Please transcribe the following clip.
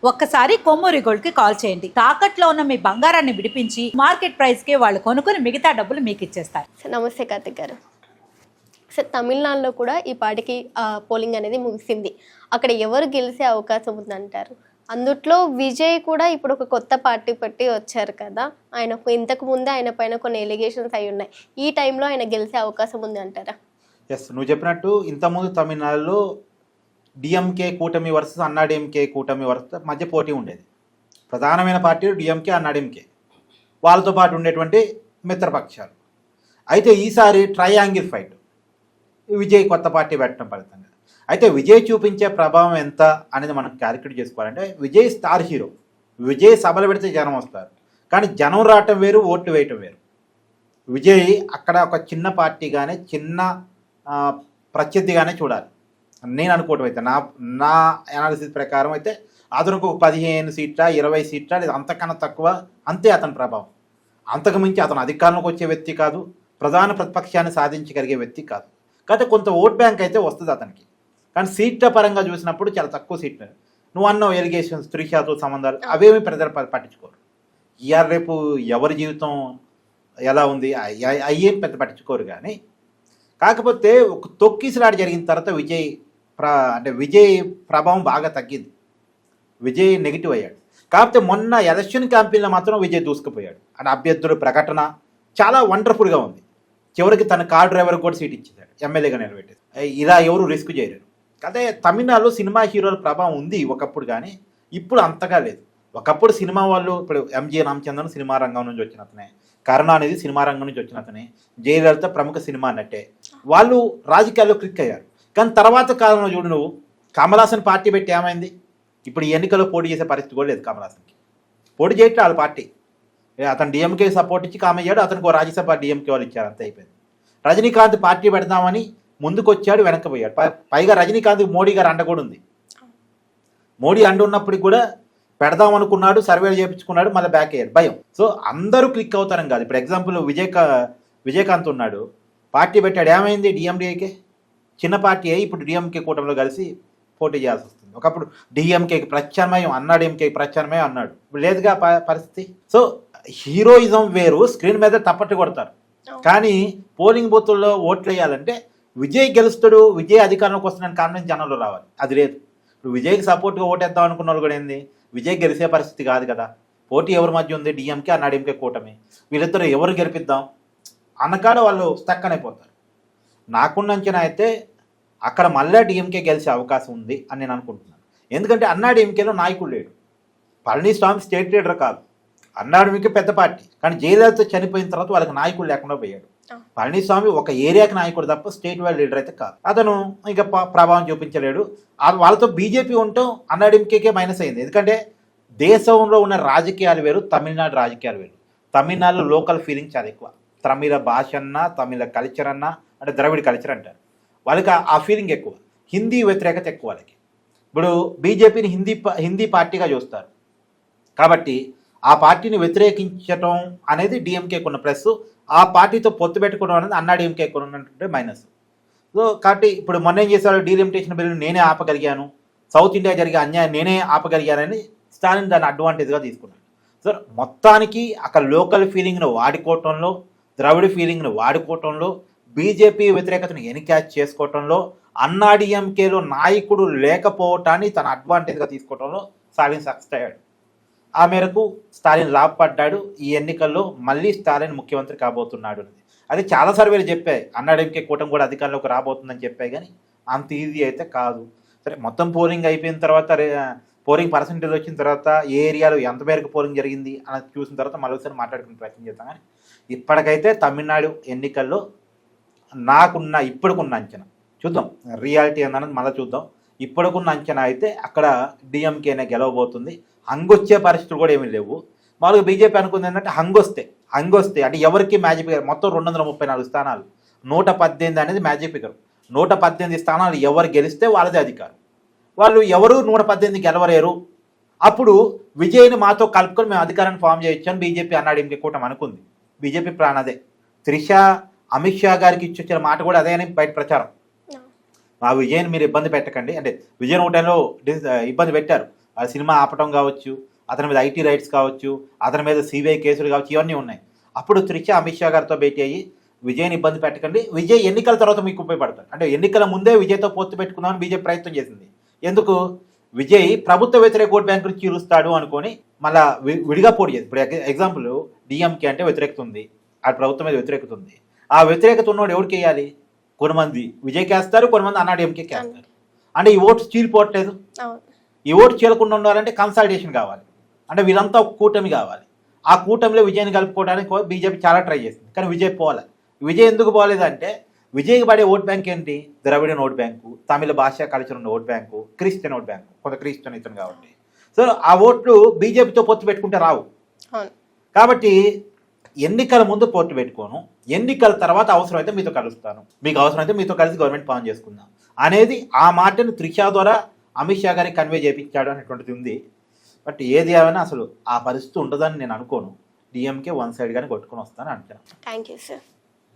ఒక్కసారి కొమ్మూరి గోల్డ్ కి కాల్ చేయండి. తాకట్లో ఉన్న మీ బంగారాన్ని విడిపించి మార్కెట్ ప్రైస్ కి వాళ్ళు కొనుక్కుని మిగతా డబ్బులు మీకు ఇచ్చేస్తారు. నమస్తే కార్తిక్ గారు. సార్, తమిళనాడులో కూడా ఈ పాటికి పోలింగ్ అనేది ముగిసింది. అక్కడ ఎవరు గెలిచే అవకాశం ఉందంటారు? అందుట్లో విజయ్ కూడా ఇప్పుడు ఒక కొత్త పార్టీ పెట్టి వచ్చారు కదా, ఆయనకు ఇంతకు ముందే ఆయన పైన కొన్ని ఎలిగేషన్స్ అయి ఉన్నాయి. ఈ టైంలో ఆయన గెలిచే అవకాశం ఉంది అంటారా? ఎస్, నువ్వు చెప్పినట్టు ఇంతకుముందు తమిళనాడులో డిఎంకే కూటమి వర్సెస్ అన్నాడీఎంకే కూటమి మధ్య పోటీ ఉండేది. ప్రధానమైన పార్టీలు డిఎంకే, అన్నాడీఎంకే, వాళ్ళతో పాటు ఉండేటువంటి మిత్రపక్షాలు. అయితే ఈసారి ట్రయాంగిల్ ఫైట్, విజయ్ కొత్త పార్టీ పెట్టడం ఫలితంగా. అయితే విజయ్ చూపించే ప్రభావం ఎంత అనేది మనం క్యాలిక్యులేట్ చేసుకోవాలంటే, విజయ్ స్టార్ హీరో. విజయ్ సభలు పెడితే జనం వస్తారు, కానీ జనం రావటం వేరు, ఓట్లు వేయటం వేరు. విజయ్ అక్కడ ఒక చిన్న పార్టీగానే, చిన్న ప్రత్యర్థిగానే చూడాలి నేను అనుకోవటం. అయితే నా అనాలిసిస్ ప్రకారం అయితే అతనికి ఒక 15 సీట్ల 20 సీట్ల లేదా అంతకన్నా తక్కువ, అంతే అతని ప్రభావం. అంతకుమించి అతను అధికారంలోకి వచ్చే వ్యక్తి కాదు, ప్రధాన ప్రతిపక్షాన్ని సాధించగలిగే వ్యక్తి కాదు. కాకపోతే కొంత ఓట్ బ్యాంక్ అయితే వస్తుంది అతనికి, కానీ సీట్ల పరంగా చూసినప్పుడు చాలా తక్కువ సీట్లు. నువ్వు అన్నావు ఎలిగేషన్స్, త్రిషాతో సంబంధాలు, అవేమి ప్రజలు పట్టించుకోరు. ఇవాళ రేపు ఎవరి జీవితం ఎలా ఉంది అయ్యేం పెద్ద పట్టించుకోరు. కానీ కాకపోతే ఒక తొక్కిసలాట జరిగిన తర్వాత విజయ్ ప్రభావం బాగా తగ్గింది. విజయ్ నెగిటివ్ అయ్యాడు. కాకపోతే మొన్న ఎలక్షన్ క్యాంపెయిన్లో మాత్రం విజయ్ దూసుకుపోయాడు. అంటే అభ్యర్థుల ప్రకటన చాలా వండర్ఫుల్గా ఉంది. చివరికి తన కార్ డ్రైవర్ కూడా సీట్ ఇచ్చేశాడు, ఎమ్మెల్యేగా నిలబెట్టేది. ఇలా ఎవరు రిస్క్ చేయలేరు. అదే తమిళనాడులో సినిమా హీరోల ప్రభావం ఉంది ఒకప్పుడు, కానీ ఇప్పుడు అంతగా లేదు. ఒకప్పుడు సినిమా వాళ్ళు, ఇప్పుడు ఎంజి రామచంద్రన్ సినిమా రంగం నుంచి వచ్చిన అతనే, కరుణానిధి సినిమా రంగం నుంచి వచ్చిన అతనే, జయలలిత ప్రముఖ సినిమా నట్టే, వాళ్ళు రాజకీయాల్లో క్లిక్ అయ్యారు. కానీ తర్వాత కాలంలో చూడు, నువ్వు కమల్ హాసన్ పార్టీ పెట్టి ఏమైంది? ఇప్పుడు ఈ ఎన్నికల్లో పోటీ చేసే పరిస్థితి కూడా లేదు కమల్ హాసన్కి. పోటీ చేయట్లే వాళ్ళ పార్టీ. అతను డిఎంకే సపోర్ట్ ఇచ్చి కామయ్యాడు, అతనికి ఒక రాజ్యసభ డిఎంకే వాళ్ళు ఇచ్చారు, అంతే అయిపోయింది. రజనీకాంత్ పార్టీ పెడదామని ముందుకు వచ్చాడు, వెనక్కిపోయాడు. పైగా రజనీకాంత్ మోడీ గారు అండ కూడా ఉంది. మోడీ అండ ఉన్నప్పటికి కూడా పెడదాం అనుకున్నాడు, సర్వేలు చేయించుకున్నాడు, మళ్ళీ బ్యాక్ అయ్యాడు, భయం. సో అందరూ క్లిక్ అవుతారని కాదు. ఇప్పుడు ఎగ్జాంపుల్ విజయకాంత్ ఉన్నాడు, పార్టీ పెట్టాడు, ఏమైంది? డిఎండిఏకే చిన్న పార్టీ అయ్యి ఇప్పుడు డిఎంకే కూటమిలో కలిసి పోటీ చేయాల్సి వస్తుంది. ఒకప్పుడు డిఎంకేకి ప్రత్యామ్నాయం, అన్నాడీఎంకేకి ప్రత్యామ్నాయం అన్నాడు, ఇప్పుడు లేదుగా పరిస్థితి. సో హీరోయిజం వేరు, స్క్రీన్ మీద తప్పట్టు కొడతారు, కానీ పోలింగ్ బూతుల్లో ఓట్లు వేయాలంటే విజయ్ గెలుస్తాడు, విజయ్ అధికారంలోకి వస్తున్నాడని కారణం జనంలో రావాలి. అది లేదు. ఇప్పుడు విజయ్కి సపోర్ట్గా ఓటేద్దాం అనుకున్న వాళ్ళు కూడా ఏంది, విజయ్ గెలిచే పరిస్థితి కాదు కదా. పోటీ ఎవరి మధ్య ఉంది? డిఎంకే, అన్నాడీఎంకే కూటమి. వీళ్ళిద్దరూ ఎవరు గెలిపిద్దాం అన్నకాడ వాళ్ళు స్టక్ అయిపోతారు. నాకున్న అంచనా అయితే అక్కడ మళ్ళీ డిఎంకే గెలిచే అవకాశం ఉంది అని నేను అనుకుంటున్నాను. ఎందుకంటే అన్నాడీఎంకేలో నాయకుడు లేడు. పళనిస్వామి స్టేట్ లీడర్ కాదు, అన్నాడీఎంకే పెద్ద పార్టీ, కానీ జయలలిత చనిపోయిన తర్వాత వాళ్ళకి నాయకుడు లేకుండా పోయాడు. పళనిస్వామి ఒక ఏరియాకి నాయకుడు తప్ప స్టేట్ వైడ్ లీడర్ అయితే కాదు. అతను ఇంకా ప్రభావం చూపించలేడు. వాళ్ళతో బీజేపీ ఉండటం అన్నాడీఎంకేకే మైనస్ అయింది. ఎందుకంటే దేశంలో ఉన్న రాజకీయాలు వేరు, తమిళనాడు రాజకీయాలు వేరు. తమిళనాడులో లోకల్ ఫీలింగ్ చాలా ఎక్కువ. తమిళ భాష అన్నా, తమిళ కల్చర్ అన్నా, అంటే ద్రవిడ కల్చర్ అంటారు, వాళ్ళకి ఆ ఫీలింగ్ ఎక్కువ. హిందీ వ్యతిరేకత ఎక్కువ వాళ్ళకి. ఇప్పుడు బీజేపీని హిందీ పార్టీగా చూస్తారు, కాబట్టి ఆ పార్టీని వ్యతిరేకించడం అనేది డిఎంకేకి ఉన్న ప్లస్, ఆ పార్టీతో పొత్తు పెట్టుకోవడం అనేది అన్నాడీఎంకేకి ఉన్నటువంటి మైనస్. సో కాబట్టి ఇప్పుడు మొన్న ఏం చేశారు, డీలిమిటేషన్ బిల్లు నేనే ఆపగలిగాను, సౌత్ ఇండియా జరిగే అన్యాయం నేనే ఆపగలిగానని స్టాలిన్ దాన్ని అడ్వాంటేజ్గా తీసుకున్నాడు. సో మొత్తానికి అక్కడ లోకల్ ఫీలింగ్ను వాడుకోవటంలో, ద్రవిడ ఫీలింగ్ను వాడుకోవటంలో, బీజేపీ వ్యతిరేకతను ఎన్క్యాచ్ చేసుకోవటంలో, అన్నాడీఎంకేలో నాయకుడు లేకపోవటాన్ని తన అడ్వాంటేజ్గా తీసుకోవటంలో స్టాలిన్ సక్సెస్ అయ్యాడు. ఆ మేరకు స్టాలిన్ లాభపడ్డాడు. ఈ ఎన్నికల్లో మళ్ళీ స్టాలిన్ ముఖ్యమంత్రి కాబోతున్నాడు. అది చాలా సర్వేలు చెప్పాయి, అన్నాడీఎంకే కూటమి కూడా అధికారంలోకి రాబోతుందని చెప్పాయి, కానీ అంత ఈజీ అయితే కాదు. సరే, మొత్తం పోలింగ్ అయిపోయిన తర్వాత, పోలింగ్ పర్సంటేజ్ వచ్చిన తర్వాత, ఏ ఏరియాలో ఎంత మేరకు పోలింగ్ జరిగింది అని చూసిన తర్వాత మరోసారి మాట్లాడుకునే ప్రయత్నం చేస్తాం. కానీ ఇప్పటికైతే తమిళనాడు ఎన్నికల్లో నాకున్న ఇప్పటికున్న అంచనా చూద్దాం, రియాలిటీ అన్నది మళ్ళీ చూద్దాం. ఇప్పటికున్న అంచనా అయితే అక్కడ డిఎంకేనే గెలవబోతుంది. హంగొచ్చే పరిస్థితులు కూడా ఏమీ లేవు. మామూలుగా బీజేపీ అనుకుంది ఏంటంటే హంగొస్తే అంటే ఎవరికి మ్యాజిక్ ఫిగర్, మొత్తం 234 స్థానాలు, 118 అనేది మ్యాజిక్ ఫిగర్. 118 స్థానాలు ఎవరు గెలిస్తే వాళ్ళదే అధికారం. వాళ్ళు ఎవరు 118 గెలవలేరు. అప్పుడు విజయ్ని మాతో కలుపుకొని మేము అధికారాన్ని ఫామ్ చేయొచ్చు అని బీజేపీ అన్నాడీఎంకే కూటమి అనుకుంది. బీజేపీ ప్లాన్ అదే. త్రిష అమిత్ షా గారికి ఇచ్చొచ్చిన మాట కూడా అదే అని బయట ప్రచారం. మా విజయ్ని మీరు ఇబ్బంది పెట్టకండి, అంటే విజయ్ 110లో ఇబ్బంది పెట్టారు, ఆ సినిమా ఆపటం కావచ్చు, అతని మీద ఐటీ రైట్స్ కావచ్చు, అతని మీద సిబిఐ కేసులు కావచ్చు, ఇవన్నీ ఉన్నాయి. అప్పుడు త్రిష అమిత్ షా గారితో భేటీ అయ్యి విజయ్ని ఇబ్బంది పెట్టకండి, విజయ్ ఎన్నికల తర్వాత మీకు ఉపయోగపడతాడు అంటే ఎన్నికల ముందే విజయ్తో పొత్తు పెట్టుకుందామని బీజేపీ ప్రయత్నం చేసింది. ఎందుకు? విజయ్ ప్రభుత్వ వ్యతిరేక ఓట్ బ్యాంకులు చీరుస్తాడు అనుకొని మళ్ళీ విడిగా పోటీ చేసింది. ఇప్పుడు ఎగ్జాంపుల్ డిఎంకే అంటే వ్యతిరేకత ఉంది, ఆ ప్రభుత్వం మీద వ్యతిరేకత ఉంది. ఆ వ్యతిరేకత ఉన్నవాడు ఎవరికి వేయాలి? కొంతమంది విజయ్కి వేస్తారు, కొంతమంది అన్నాడీఎంకే వేస్తారు. అంటే ఈ ఓటు చీలిపోవట్లేదు. ఈ ఓటు చీలకుండా ఉండాలంటే కన్సల్టేషన్ కావాలి, అంటే వీళ్ళంతా ఒక కూటమి కావాలి. ఆ కూటమిలో విజయ్ని కలుపుకోవడానికి బీజేపీ చాలా ట్రై చేసింది, కానీ విజయ్ పోవాలి. విజయ్ ఎందుకు పోలేదంటే విజయ్కి పడే ఓట్ బ్యాంక్ ఏంటి? ద్రవిడియన్ ఓట్ బ్యాంకు, తమిళ భాషా కల్చర్ ఉన్న vote bank, Christian vote bank, కొంత క్రిస్టియన్ ఇతను కాబట్టి. సో ఆ ఓట్లు బీజేపీతో పొత్తు పెట్టుకుంటే రావు. కాబట్టి ఎన్నికల ముందు పొత్తు పెట్టుకోను, ఎన్నికల తర్వాత అవసరమైతే మీతో కలుస్తాను, మీకు అవసరమైతే మీతో కలిసి గవర్నమెంట్ పాలన చేసుకుందాం అనేది ఆ మాటను త్రిష ద్వారా అమిత్ షా గారికి కన్వే చేయించాడు అనేటువంటిది ఉంది. బట్ ఏది ఏమైనా అసలు ఆ పరిస్థితి ఉండదని నేను అనుకోను. డిఎంకే వన్ సైడ్ గానే కొట్టుకొని వస్తాను అంటాను. Thank you sir.